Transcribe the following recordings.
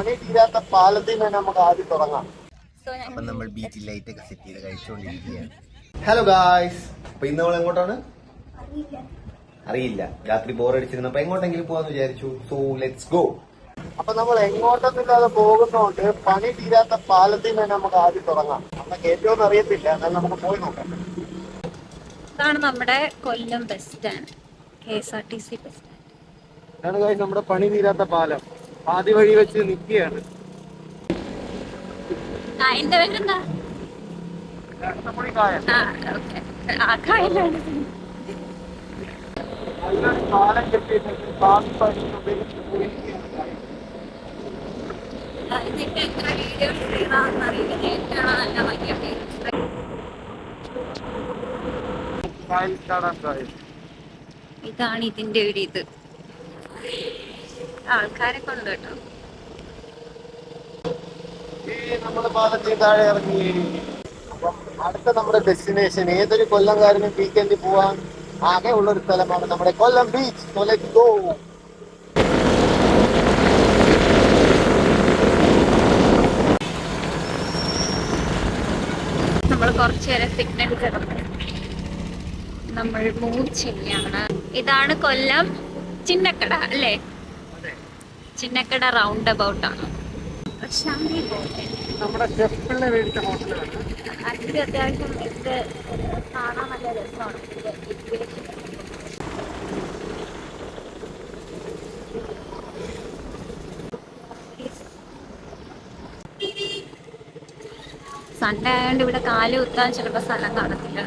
പണി തീരാത്ത പാലത്തിൽ നിന്ന് നമുക്ക് ആദ്യം തുടങ്ങാം. അപ്പൊ നമ്മൾ ബീച്ചിൽ ലൈറ്റ് ഒക്കെ സെറ്റ് ചെയ്ത് കഴിച്ചുകൊണ്ടിരിക്കുകയാണ്. ഹലോ ഗായ്സ്, അപ്പൊ ഇന്ന് നമ്മൾ എങ്ങോട്ടാണ് അറിയില്ല. രാത്രി ബോറടിച്ചിരുന്നപ്പോ എങ്ങോട്ടെങ്കിലും പോവാന്ന് വിചാരിച്ചു. So let's go. അപ്പൊ നമ്മൾ എങ്ങോട്ടൊന്നില്ലാതെ പോകുന്നോണ്ട് പണി തീരാത്ത പാലത്തിൽ നിന്ന് നമുക്ക് ആദ്യം തുടങ്ങാം. നമുക്ക് ഏറ്റവും അറിയത്തില്ല, എന്നാൽ നമുക്ക് പോയി നോക്കാം. ഇതാണ് നമ്മുടെ Kollam bus stand, KSRTC bus stand. ഇതാണ് ഗായ്സ് നമ്മുടെ പണി തീരാത്ത പാലം. ആദ്യ വഴി വെച്ച് നിൽക്കുകയാണ്. കായലിന്റെ പേരെന്താ? നല്ലൊരു പാലം കെട്ടിയിട്ടുണ്ട്. ബാക്കി പണി ഉപയോഗിച്ച് പോയിരിക്കുകയാണ്. ഇതാണ് ഇതിന്റെ ഒരു ഇത്. ആൾക്കാരെ കൊണ്ട് കേട്ടോ. നമ്മള് പാലത്തിൽ താഴെ ഇറങ്ങി. അപ്പം അടുത്ത നമ്മുടെ ഡെസ്റ്റിനേഷൻ ഏതൊരു കൊല്ലംകാരനും വീക്കെൻഡിൽ പോവാൻ ആകെ ഉള്ളൊരു സ്ഥലമാണ് നമ്മുടെ കൊല്ലം ബീച്ച്. So let's go. നമ്മൾ കുറച്ചുനേരം സിഗ്നൽ കിടന്നു. നമ്മൾ മൂവ് ചെയ്യാണ്. ഇതാണ് കൊല്ലം ചിന്നക്കട അല്ലേ? ചിന്നക്കട റൗണ്ട് അബൌട്ട് ആണ്. പ്രശാന്തി ഹോട്ടൽ നമ്മുടെ ഷെഫിനെ മേടിച്ച ഹോട്ടലാണ്. അതിൽ അത്യാവശ്യം ഇത് കാണാൻ നല്ല രസമാണ്. സൺഡേ ആയതുകൊണ്ട് ഇവിടെ കാല് കുത്താൻ ചിലപ്പോൾ സ്ഥലം കാണത്തില്ല.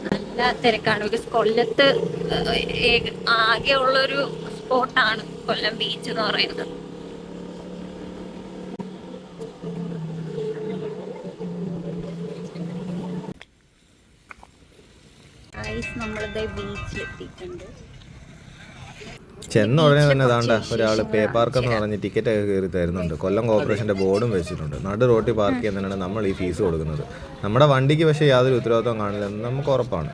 നല്ല തിരക്കാണ്. ബിക്കോസ് കൊല്ലത്ത് ആകെ ഉള്ളൊരു സ്പോട്ടാണ് കൊല്ലം ബീച്ച് എന്ന് പറയുന്നത്. നമ്മളിത് ബീച്ചിലെത്തിയിട്ടുണ്ട്. ചെന്ന ഉടനെ തന്നെ താണ്ട ഒരാൾ പേ പാർക്ക് എന്ന് പറഞ്ഞ് ടിക്കറ്റ് ഒക്കെ കയറി തരുന്നുണ്ട്. കൊല്ലം കോർപ്പറേഷന്റെ ബോർഡും വെച്ചിട്ടുണ്ട്. നടു റോട്ടിൽ പാർക്ക് ചെയ്യുന്നതിനാണ് നമ്മൾ ഈ ഫീസ് കൊടുക്കുന്നത്. നമ്മുടെ വണ്ടിക്ക് പക്ഷേ യാതൊരു ഉത്തരവാദിത്വം കാണില്ലെന്ന് നമുക്ക് ഉറപ്പാണ്.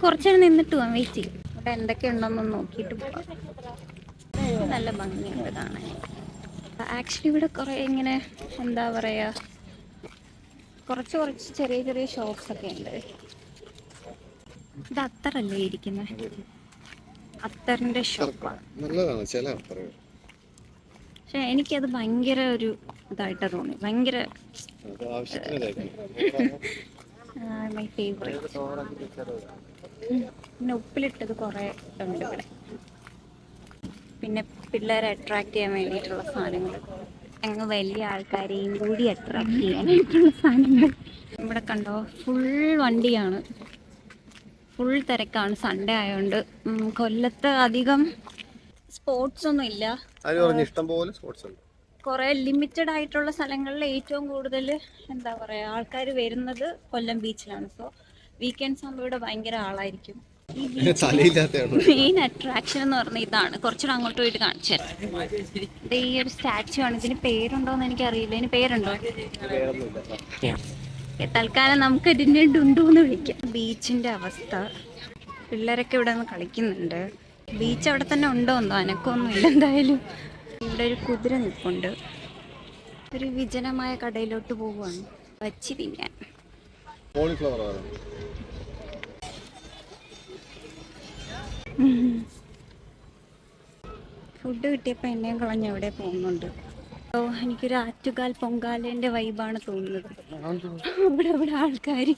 കുറച്ചേരം നിന്നിട്ട് പോവാം. വെയിറ്റ് ചെയ്യും. ഇവിടെ എന്തൊക്കെ ഉണ്ടോന്ന് നോക്കിയിട്ട് പോവാം. നല്ല ഭംഗിയുണ്ട് കാണാൻ. ആക്ച്വലി ഇവിടെ കുറെ ഇങ്ങനെ എന്താ പറയാ, കുറച്ച് ചെറിയ ചെറിയ ഷോപ്സ് ഒക്കെ ഉണ്ട്. ഇത് അത്തറല്ലേ ഇരിക്കുന്നത്? അത്തറിന്റെ ഷോപ്പാണ്. പക്ഷെ എനിക്കത് ഭയങ്കര ഒരു ഇതായിട്ട് തോന്നി. ഭയങ്കര മൈ ഫേവറേറ്റ്. പിന്നെ ഉപ്പിലിട്ടത് കുറെ ഉണ്ട് ഇവിടെ. പിന്നെ പിള്ളേരെ അട്രാക്ട് ചെയ്യാൻ വേണ്ടിയിട്ടുള്ള സാധനങ്ങൾ, അങ്ങ് വലിയ ആൾക്കാരെയും കൂടി അട്രാക്ട് ചെയ്യാനായിട്ടുള്ള സാധനങ്ങൾ. ഇവിടെ കണ്ടോ, ഫുൾ വണ്ടിയാണ്, ഫുൾ തിരക്കാണ്. സൺഡേ ആയതുകൊണ്ട് കൊല്ലത്ത് അധികം സ്പോർട്സ് ഒന്നും ഇല്ല. കുറെ ലിമിറ്റഡ് ആയിട്ടുള്ള സ്ഥലങ്ങളിൽ ഏറ്റവും കൂടുതൽ എന്താ പറയാ ആൾക്കാർ വരുന്നത് കൊല്ലം ബീച്ചിലാണ്. സോ വീക്കെൻഡ്സ് ആകുമ്പോൾ ഇവിടെ ഭയങ്കര ആളായിരിക്കും. മെയിൻ അട്രാക്ഷൻ എന്ന് പറഞ്ഞാൽ ഇതാണ്. കുറച്ചുകൂടെ അങ്ങോട്ട് പോയിട്ട് കാണിച്ചു തരാം. ഇത് ഈ ഒരു സ്റ്റാച്ചു ആണ്. ഇതിന് പേരുണ്ടോന്ന് എനിക്കറിയില്ല. ഇതിന് പേരുണ്ടോ? തൽക്കാലം നമുക്ക് ഇതിൻ്റെ ഡുണ്ടൂന്ന് വിളിക്കാം. ബീച്ചിന്റെ അവസ്ഥ, പിള്ളേരൊക്കെ ഇവിടെ നിന്ന് കളിക്കുന്നുണ്ട്. ബീച്ച് അവിടെ തന്നെ ഉണ്ടോ എന്തോ, അനക്കൊന്നുമില്ല. എന്തായാലും ഇവിടെ ഒരു കുതിര നിൽപ്പുണ്ട്. ഒരു വിജനമായ കടയിലോട്ട് പോവുകയാണ് വച്ചി തിന്നാൻ. ഫുഡ് കിട്ടിയപ്പോൾ എന്നെയും കളഞ്ഞ് എവിടെ പോകുന്നുണ്ട്. ഓ, എനിക്കൊരു ആറ്റുകാൽ പൊങ്കാലേൻ്റെ വൈബാണ് തോന്നുന്നത്. അവിടെ ആൾക്കാർ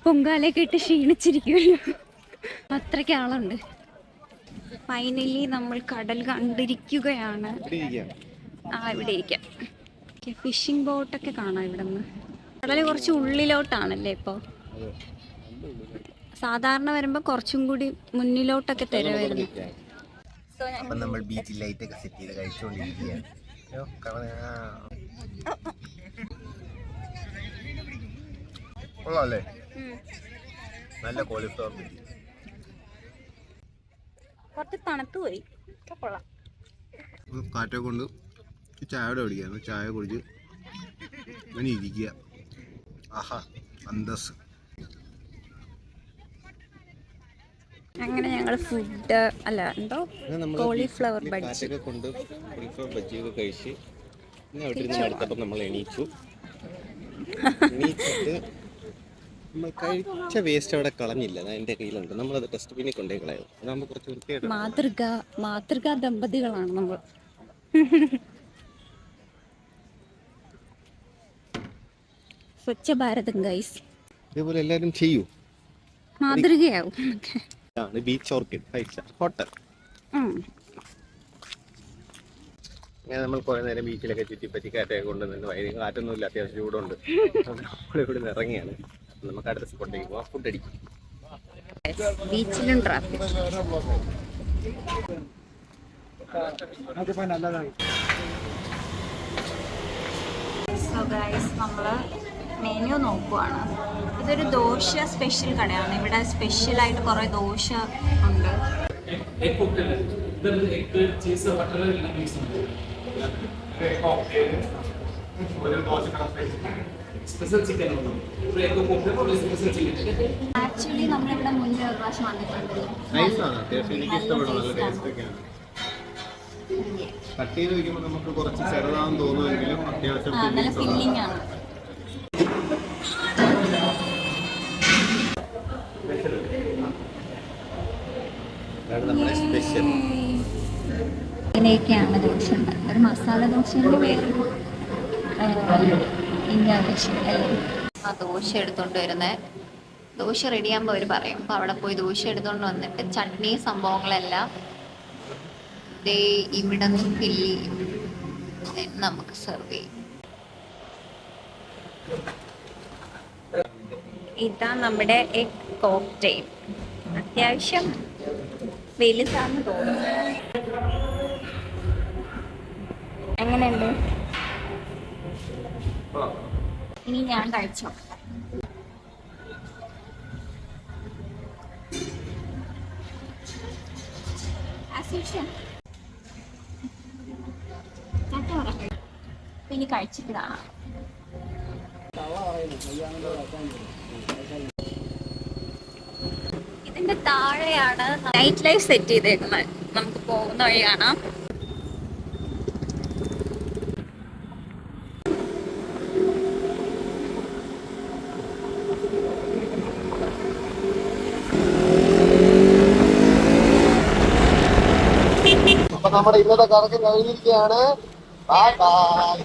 പൊങ്കാലയൊക്കെ ഇട്ട് ക്ഷീണിച്ചിരിക്കുമല്ലോ, അത്രയ്ക്ക് ആളുണ്ട്. ഫൈനലി നമ്മൾ കടൽ കണ്ടിരിക്കുകയാണ്. ഇവിടെ ഇരിക്കാം. ഫിഷിംഗ് ബോട്ടൊക്കെ കാണാം ഇവിടെ നിന്ന്. കടൽ കുറച്ച് ഉള്ളിലോട്ടാണല്ലേ ഇപ്പോൾ. സാധാരണ വരുമ്പോൾ കുറച്ചും കൂടി മുന്നിലോട്ടൊക്കെ തരുമായിരുന്നു. അപ്പൊ നമ്മൾ ബീച്ചിൽ ലൈറ്റ് ഒക്കെ സെറ്റ് ചെയ്ത് കഴിച്ചുകൊണ്ടിരിക്കുകയാണ്. കൊള്ളാല്ലേ? നല്ല കോളിഫ്ലവർ ബിരിയാണി. കുറച്ച് തണുത്ത് പോയി. കൊള്ളാം. കാറ്റൊക്കെ കൊണ്ട് ചായയുടെ പിടിക്കായിരുന്നു. ചായ കുടിച്ച് ഇങ്ങനെ ഇരിക്കുക. ആഹാ, അന്തസ്. അങ്ങനെ ഞങ്ങൾ ഫുഡ് അല്ല എന്തോ കോളിഫ്ലവർ ബജ്ജി കൊണ്ട് കോളിഫ്ലവർ ബജ്ജിയൊക്കെ കഴിച്ച് പിന്നെ അവിടെ ഇരുന്ന് അടുത്തപ്പം നമ്മൾ എണീച്ചിട്ട് നമ്മൾ കഴിച്ച വേസ്റ്റ് അവിടെ കളഞ്ഞില്ല. അത് എൻ്റെ കയ്യിലുണ്ട്. നമ്മളത് ഡസ്റ്റ്ബിനിൽ കൊണ്ടുപോയി കളയും. അതാകുമ്പോൾ കുറച്ച് വൃത്തിയായിട്ട് മാതൃകാ ദമ്പതികളാണ് നമ്മൾ. സ്വച്ഛ ഭാരതം ഗൈസ്. ഇതേപോലെ എല്ലാവരും ചെയ്യൂ, മാതൃകയാവും. Beach Orchid 5 star hotel. അങ്ങനെ നമ്മൾ കുറേ നേരം ബീച്ചിലൊക്കെ ചുറ്റിപ്പറ്റി കാറ്റൊക്കെ കൊണ്ടുവന്നിട്ട് വൈകി കാറ്റൊന്നുമില്ല, അത്യാവശ്യം ചൂടുണ്ട്. നമ്മളിവിടെ നിന്ന് ഇറങ്ങിയാണ്. നമുക്ക് അടുത്ത സ്പോട്ടിലേക്ക് പോവാം, ഫുഡ് അടിക്കും. ബീച്ചിലും ട്രാഫിക്. സോ ഗൈസ് നമ്മള് മെനു നോക്കുവാണ്. ഇതൊരു ദോശ സ്പെഷ്യൽ കടയാണ്. ഇവിടെ സ്പെഷ്യലായിട്ട് കുറേ ദോശ ഉണ്ട്. ആക്ച്വലി നമ്മളിവിടെ മുന്നേ ഒരു പ്രാവശ്യം വന്നിട്ടുണ്ട്. കട്ട് ചെയ്ത് വയ്ക്കുമ്പോൾ നമുക്ക് കുറച്ച് ചെറുതാണെന്ന് തോന്നുമെങ്കിലും അത്യാവശ്യം നല്ല ഫില്ലിംഗ് ആണ്. ഇങ്ങനെയൊക്കെയാണ് ദോശ ഉണ്ടാക്കുന്നത്. ഒരു മസാല ദോശയുടെ പേര് ആ ദോശ എടുത്തോണ്ട് വരുന്നത്. ദോശ റെഡിയാകുമ്പോൾ അവർ പറയും. അപ്പോൾ അവിടെ പോയി ദോശ എടുത്തോണ്ട് വന്നിട്ട് ചട്നി സംഭവങ്ങളെല്ലാം ഇവിടെ നിന്ന് ഫില്ല് ചെയ്യും, നമുക്ക് സെർവ് ചെയ്യും. ഇതാ നമ്മുടെ എഗ് കോക്ടെയിൽ. അത്യാവശ്യം വലുതാന്ന് തോന്നുന്നു. എങ്ങനെയുണ്ട്? ഇനി ഞാൻ കഴിച്ചോ. ഇനി കഴിച്ചിട്ട് കാണാം. ഇതിന്റെ താഴെയാണ് നൈറ്റ് ലൈഫ് സെറ്റ് ചെയ്തേക്കുന്നത്. നമുക്ക് പോകുന്ന വഴി കാണാം. അപ്പൊ നമ്മുടെ ഇന്നത്തെ കറക്കം കഴിഞ്ഞിരിക്കുകയാണ്. Bye bye.